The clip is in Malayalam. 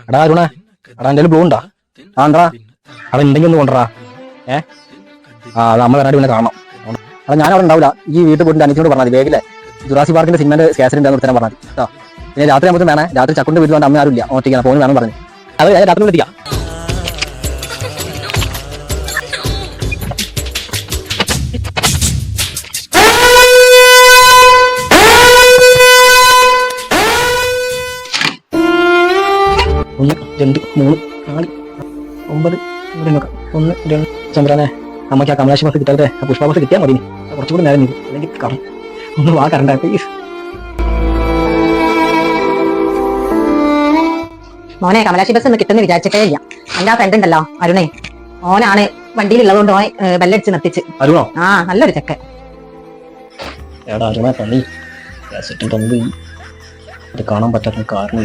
എടാ അരുണ, എടാ എന്തെങ്കിലും ബ്ലൂ ഉണ്ടാ? ആ എന്താ അവിടെ ഉണ്ടെങ്കിൽ ഒന്ന് കൊണ്ടുവരാ. അത് നമ്മൾ വരാണ്ട് പിന്നെ കാണണം. എടാ ഞാൻ അവിടെ ഉണ്ടാവില്ല, ഈ വീട്ടിൽ പോയിട്ട് അനിച്ചോട് പറഞ്ഞാൽ വേഗിലെ ജുറാസി പാർക്കിന്റെ സിനിമന്റെ കേസരി ഉണ്ടാകുന്ന ഉത്തരം പറഞ്ഞാൽ കേട്ടോ. പിന്നെ രാത്രി നമുക്ക് വേണേ, രാത്രി ചക്കുന്റെ വീട്ടിൽ കൊണ്ട് അമ്മ ആരും ഇല്ല, ഓട്ടിക്കണം ഫോൺ വേണം പറഞ്ഞു. അത് രാത്രി വിളിക്കാം. ഒന്ന് രണ്ട് മൂന്ന് നാല് 9 ഇവിടെ നോക്കാം. 1 2 ചന്ദ്രനെ നമുക്ക് ആ കമലാശി ബസ് കിട്ടാതെ ആ പുഷ്പ ബസ് കിട്ടിയാൽ മതി. കുറച്ചുകൂടി നേരം നീക്കും, അല്ലെങ്കിൽ കറണ്ട് ഒന്ന് വാ കറണ്ട പ്ലീസ്. മോനെ കമലാശി ബസ് ഒന്ന് കിട്ടുന്ന വിചാരിച്ചിട്ടേ ഇല്ല. എന്റെ ആ ഫ്രണ്ട് ഉണ്ടല്ലോ അരുണേ, ഓനാണ് വണ്ടിയിലുള്ളതുകൊണ്ട് ഓൻ ബെല്ലടിച്ച് നിർത്തിച്ച്. അരുണോ? ആ നല്ലൊരു ചെക്ക. എടാ അരുണ പണി അത് കാണാൻ പറ്റാത്ത കാരണം